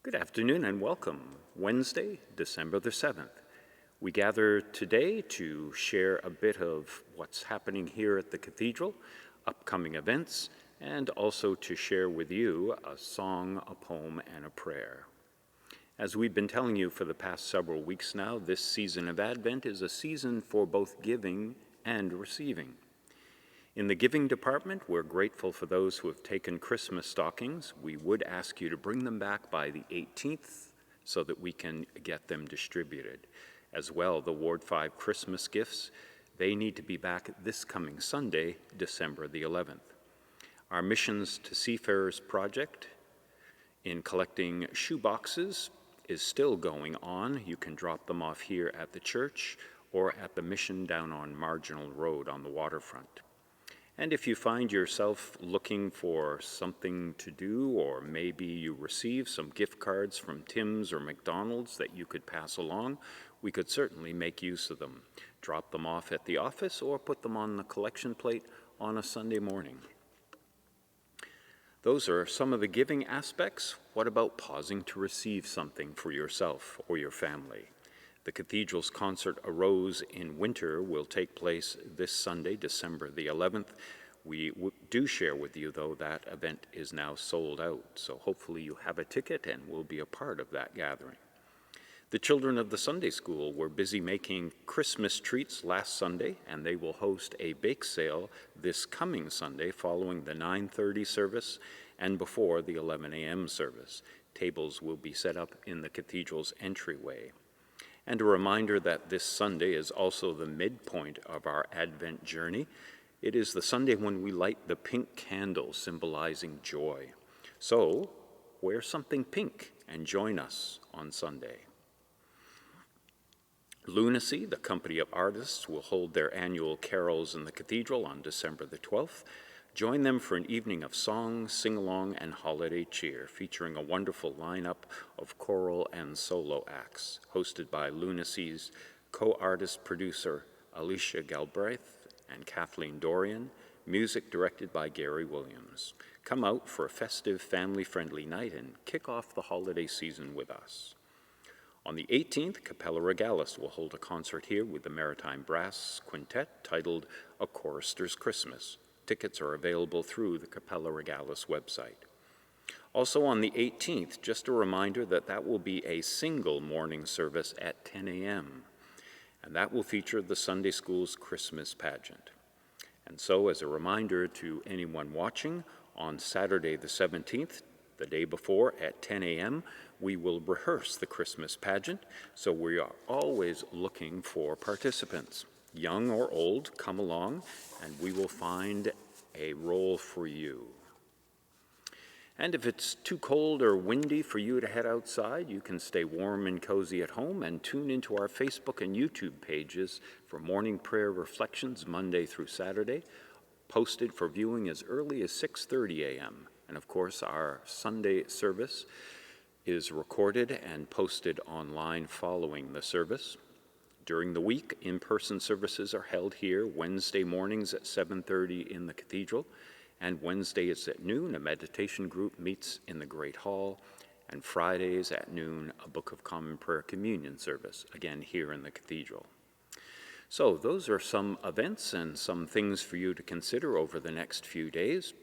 Good afternoon and welcome. Wednesday, December the 7th. We gather today to share a bit of what's happening here at the Cathedral, upcoming events, and also to share with you a song, a poem, and a prayer. As we've been telling you for the past several weeks now, this season of Advent is a season for both giving and receiving. In the giving department, we're grateful for those who have taken Christmas stockings. We would ask you to bring them back by the 18th so that we can get them distributed. As well, the Ward 5 Christmas gifts, they need to be back this coming Sunday, December the 11th. Our Missions to Seafarers project in collecting shoe boxes is still going on. You can drop them off here at the church or at the mission down on Marginal Road on the waterfront. And if you find yourself looking for something to do, or maybe you receive some gift cards from Tim's or McDonald's that you could pass along, we could certainly make use of them. Drop them off at the office or put them on the collection plate on a Sunday morning. Those are some of the giving aspects. What about pausing to receive something for yourself or your family? The Cathedral's concert Arose in Winter will take place this Sunday, December the 11th. We do share with you, though, that event is now sold out, so hopefully you have a ticket and will be a part of that gathering. The children of the Sunday School were busy making Christmas treats last Sunday, and they will host a bake sale this coming Sunday following the 9:30 service and before the 11 a.m. service. Tables will be set up in the Cathedral's entryway. And a reminder that this Sunday is also the midpoint of our Advent journey. It is the Sunday when we light the pink candle symbolizing joy. So, wear something pink and join us on Sunday. Lunacy, the company of artists, will hold their annual carols in the Cathedral on December the 12th. Join them for an evening of song, sing-along, and holiday cheer, featuring a wonderful lineup of choral and solo acts, hosted by Lunacy's co-artist producer Alicia Galbraith and Kathleen Dorian, music directed by Gary Williams. Come out for a festive, family-friendly night and kick off the holiday season with us. On the 18th, Capella Regalis will hold a concert here with the Maritime Brass Quintet titled A Chorister's Christmas. Tickets are available through the Capella Regalis website. Also on the 18th, just a reminder that will be a single morning service at 10 a.m., and that will feature the Sunday School's Christmas pageant. And so, as a reminder to anyone watching, on Saturday the 17th, the day before at 10 a.m., we will rehearse the Christmas pageant, so we are always looking for participants. Young or old, come along, and we will find a role for you. And if it's too cold or windy for you to head outside, you can stay warm and cozy at home and tune into our Facebook and YouTube pages for morning prayer reflections Monday through Saturday, posted for viewing as early as 6:30 a.m. And of course, our Sunday service is recorded and posted online following the service. During the week, in-person services are held here Wednesday mornings at 7:30 in the Cathedral, and Wednesdays at noon, a meditation group meets in the Great Hall, and Fridays at noon, a Book of Common Prayer communion service, again here in the Cathedral. So those are some events and some things for you to consider over the next few days.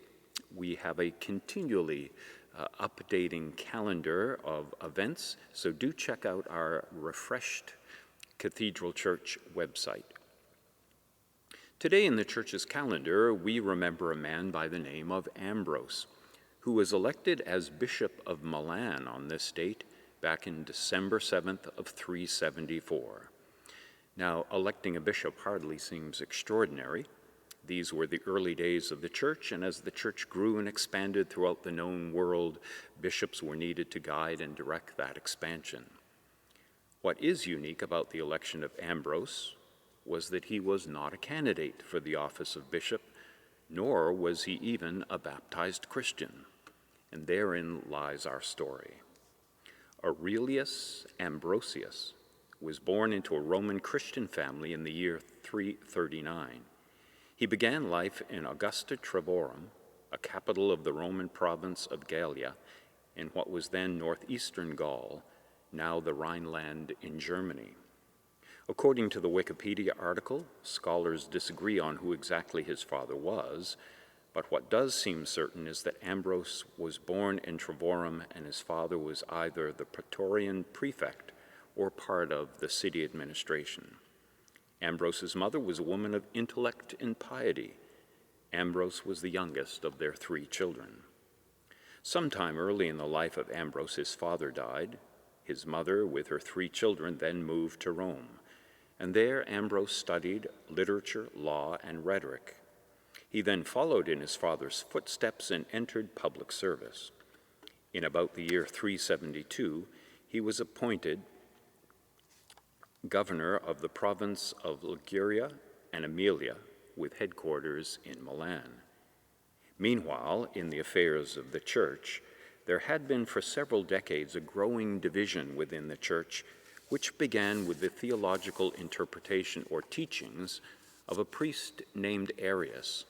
We have a continually updating calendar of events, so do check out our refreshed Cathedral Church website. Today in the church's calendar, we remember a man by the name of Ambrose, who was elected as Bishop of Milan on this date back in December 7th of 374. Now, electing a bishop hardly seems extraordinary. These were the early days of the church, and as the church grew and expanded throughout the known world, bishops were needed to guide and direct that expansion. What is unique about the election of Ambrose was that he was not a candidate for the office of bishop, nor was he even a baptized Christian. And therein lies our story. Aurelius Ambrosius was born into a Roman Christian family in the year 339. He began life in Augusta Trevorum, a capital of the Roman province of Gallia, in what was then northeastern Gaul, now the Rhineland in Germany. According to the Wikipedia article, scholars disagree on who exactly his father was, but what does seem certain is that Ambrose was born in Trevorum and his father was either the Praetorian prefect or part of the city administration. Ambrose's mother was a woman of intellect and piety. Ambrose was the youngest of their 3 children. Sometime early in the life of Ambrose, his father died. His mother, with her 3 children, then moved to Rome, and there Ambrose studied literature, law, and rhetoric. He then followed in his father's footsteps and entered public service. In about the year 372, he was appointed governor of the province of Liguria and Emilia, with headquarters in Milan. Meanwhile, in the affairs of the church, there had been for several decades a growing division within the church, which began with the theological interpretation or teachings of a priest named Arius.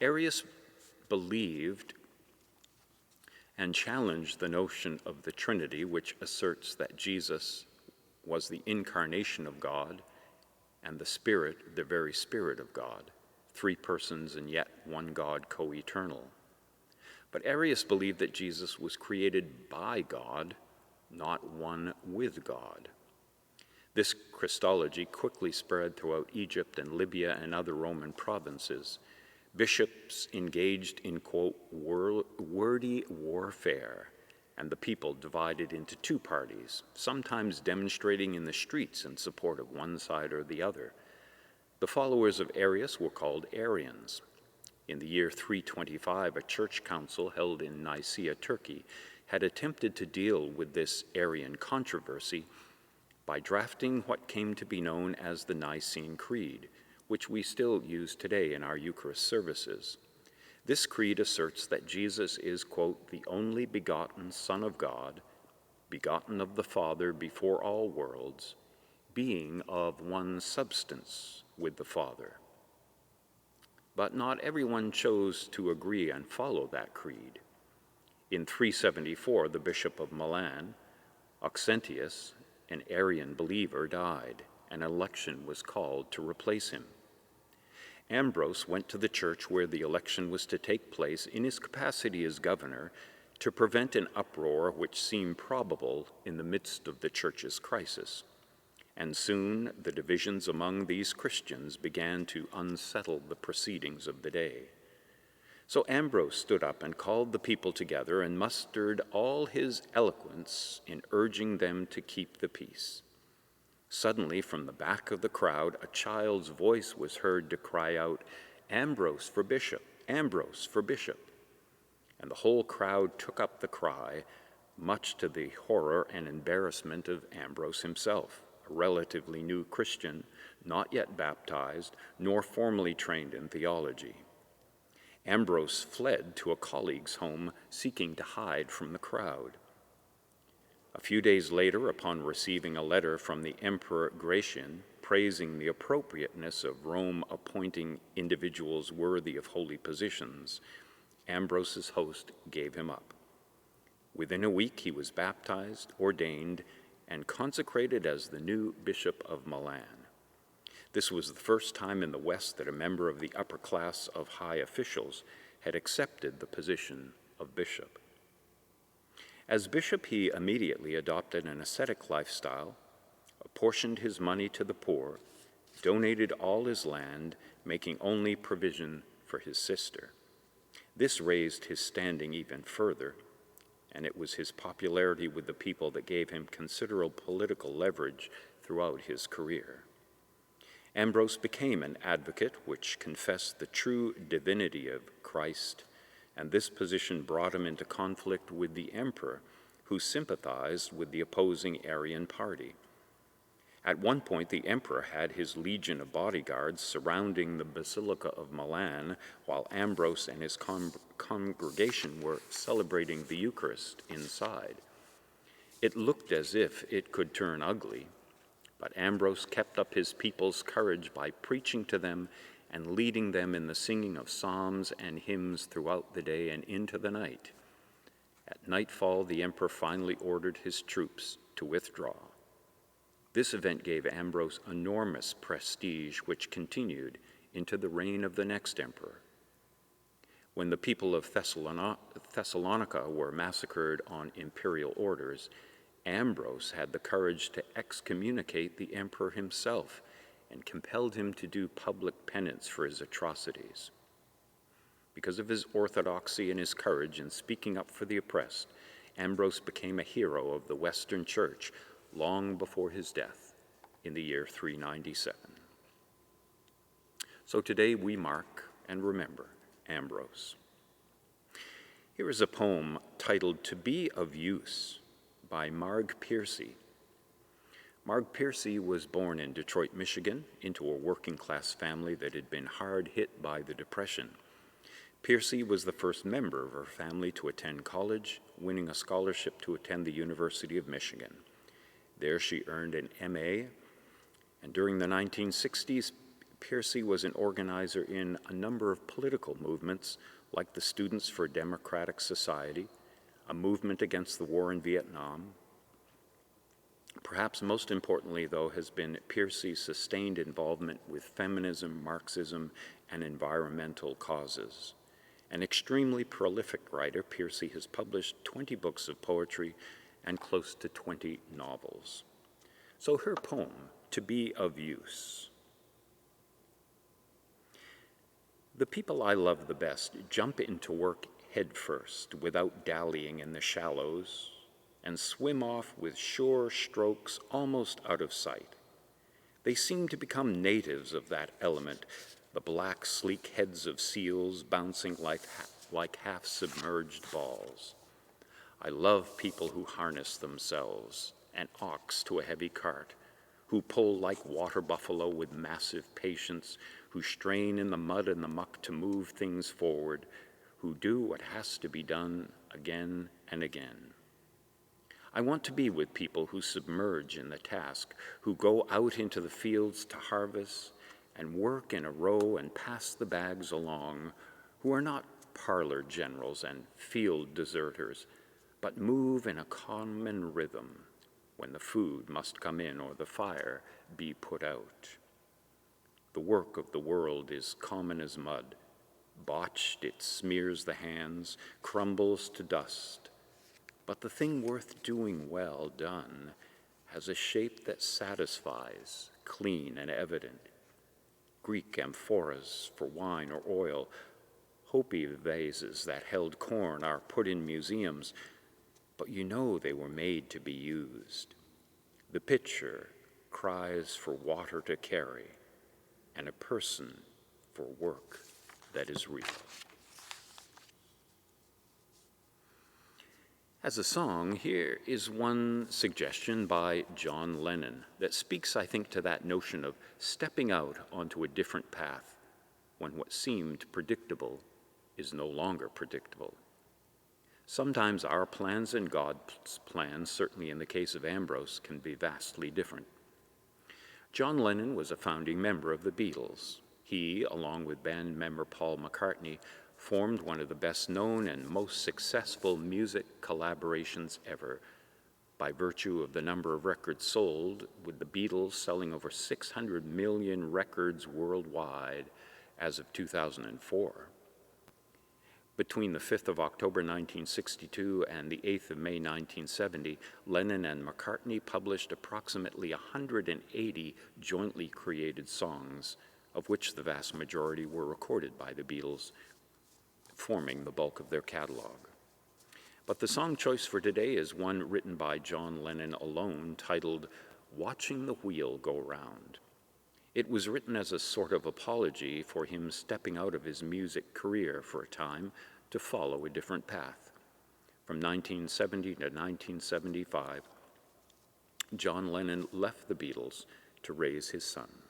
Arius believed and challenged the notion of the Trinity, which asserts that Jesus was the incarnation of God and the Spirit, the very Spirit of God, 3 persons and yet one God co-eternal. But Arius believed that Jesus was created by God, not one with God. This Christology quickly spread throughout Egypt and Libya and other Roman provinces. Bishops engaged in, quote, wordy warfare, and the people divided into 2 parties, sometimes demonstrating in the streets in support of one side or the other. The followers of Arius were called Arians. In the year 325, a church council held in Nicaea, Turkey, had attempted to deal with this Arian controversy by drafting what came to be known as the Nicene Creed, which we still use today in our Eucharist services. This creed asserts that Jesus is, quote, the only begotten Son of God, begotten of the Father before all worlds, being of one substance with the Father. But not everyone chose to agree and follow that creed. In 374, the Bishop of Milan, Auxentius, an Arian believer, died, and an election was called to replace him. Ambrose went to the church where the election was to take place in his capacity as governor to prevent an uproar which seemed probable in the midst of the church's crisis. And soon the divisions among these Christians began to unsettle the proceedings of the day. So Ambrose stood up and called the people together and mustered all his eloquence in urging them to keep the peace. Suddenly, from the back of the crowd, a child's voice was heard to cry out, "Ambrose for bishop, Ambrose for bishop." And the whole crowd took up the cry, much to the horror and embarrassment of Ambrose himself, a relatively new Christian, not yet baptized, nor formally trained in theology. Ambrose fled to a colleague's home, seeking to hide from the crowd. A few days later, upon receiving a letter from the Emperor Gratian praising the appropriateness of Rome appointing individuals worthy of holy positions, Ambrose's host gave him up. Within a week, he was baptized, ordained, and consecrated as the new Bishop of Milan. This was the first time in the West that a member of the upper class of high officials had accepted the position of bishop. As bishop, he immediately adopted an ascetic lifestyle, apportioned his money to the poor, donated all his land, making only provision for his sister. This raised his standing even further, and it was his popularity with the people that gave him considerable political leverage throughout his career. Ambrose became an advocate which confessed the true divinity of Christ, and this position brought him into conflict with the emperor, who sympathized with the opposing Arian party. At one point, the emperor had his legion of bodyguards surrounding the Basilica of Milan, while Ambrose and his congregation were celebrating the Eucharist inside. It looked as if it could turn ugly, but Ambrose kept up his people's courage by preaching to them and leading them in the singing of psalms and hymns throughout the day and into the night. At nightfall, the emperor finally ordered his troops to withdraw. This event gave Ambrose enormous prestige, which continued into the reign of the next emperor. When the people of Thessalonica were massacred on imperial orders, Ambrose had the courage to excommunicate the emperor himself and compelled him to do public penance for his atrocities. Because of his orthodoxy and his courage in speaking up for the oppressed, Ambrose became a hero of the Western Church long before his death in the year 397. So today we mark and remember Ambrose. Here is a poem titled "To Be of Use" by Marg Piercy. Marg Piercy was born in Detroit, Michigan, into a working-class family that had been hard hit by the Depression. Piercy was the first member of her family to attend college, winning a scholarship to attend the University of Michigan. There she earned an MA, and during the 1960s, Piercy was an organizer in a number of political movements, like the Students for Democratic Society, a movement against the war in Vietnam. Perhaps most importantly, though, has been Piercy's sustained involvement with feminism, Marxism, and environmental causes. An extremely prolific writer, Piercy has published 20 books of poetry and close to 20 novels. So her poem, "To Be of Use." The people I love the best jump into work head first, without dallying in the shallows, and swim off with sure strokes almost out of sight. They seem to become natives of that element, the black, sleek heads of seals bouncing like half-submerged balls. I love people who harness themselves, an ox to a heavy cart, who pull like water buffalo with massive patience, who strain in the mud and the muck to move things forward, who do what has to be done again and again. I want to be with people who submerge in the task, who go out into the fields to harvest and work in a row and pass the bags along, who are not parlor generals and field deserters, but move in a common rhythm when the food must come in or the fire be put out. The work of the world is common as mud. Botched, it smears the hands, crumbles to dust. But the thing worth doing well done has a shape that satisfies, clean and evident. Greek amphoras for wine or oil, Hopi vases that held corn are put in museums, but you know they were made to be used. The pitcher cries for water to carry, and a person for work that is real. As a song, here is one suggestion by John Lennon that speaks, I think, to that notion of stepping out onto a different path when what seemed predictable is no longer predictable. Sometimes our plans and God's plans, certainly in the case of Ambrose, can be vastly different. John Lennon was a founding member of the Beatles. He, along with band member Paul McCartney, formed one of the best-known and most successful music collaborations ever by virtue of the number of records sold, with the Beatles selling over 600 million records worldwide as of 2004. Between the 5th of October 1962 and the 8th of May 1970, Lennon and McCartney published approximately 180 jointly created songs, of which the vast majority were recorded by the Beatles, forming the bulk of their catalog. But the song choice for today is one written by John Lennon alone, titled "Watching the Wheel Go Round." It was written as a sort of apology for him stepping out of his music career for a time to follow a different path. From 1970 to 1975, John Lennon left the Beatles to raise his son.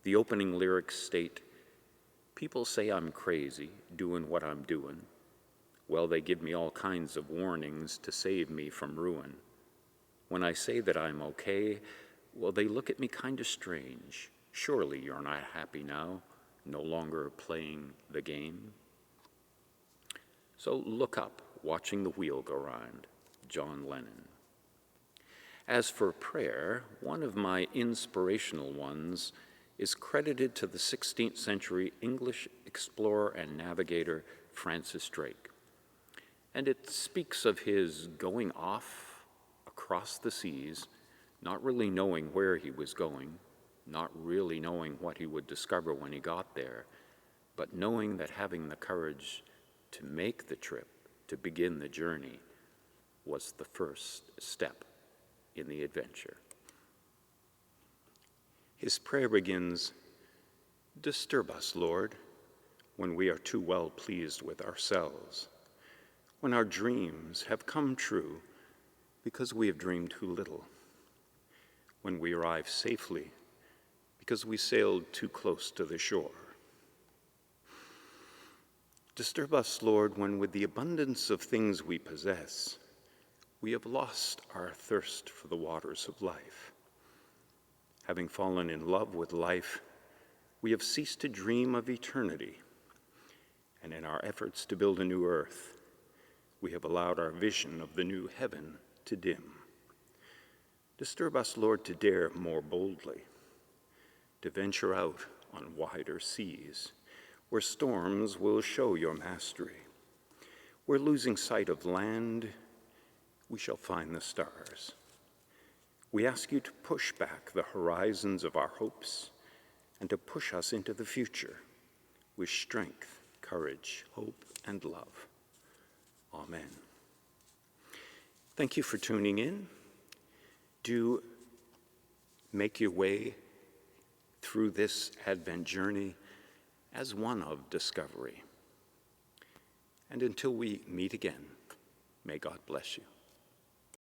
The opening lyrics state, "People say I'm crazy, doing what I'm doing. Well, they give me all kinds of warnings to save me from ruin. When I say that I'm okay, well, they look at me kind of strange. Surely you're not happy now, no longer playing the game." So look up watching the wheel go round, John Lennon. As for prayer, one of my inspirational ones is credited to the 16th century English explorer and navigator Francis Drake. And it speaks of his going off across the seas, not really knowing where he was going, not really knowing what he would discover when he got there, but knowing that having the courage to make the trip, to begin the journey, was the first step in the adventure. His prayer begins, "Disturb us, Lord, when we are too well pleased with ourselves, when our dreams have come true because we have dreamed too little, when we arrive safely because we sailed too close to the shore. Disturb us, Lord, when with the abundance of things we possess, we have lost our thirst for the waters of life. Having fallen in love with life, we have ceased to dream of eternity, and in our efforts to build a new earth, we have allowed our vision of the new heaven to dim. Disturb us, Lord, to dare more boldly, to venture out on wider seas, where storms will show your mastery. Where losing sight of land, we shall find the stars. We ask you to push back the horizons of our hopes and to push us into the future with strength, courage, hope, and love. Amen." Thank you for tuning in. Do make your way through this Advent journey as one of discovery. And until we meet again, may God bless you.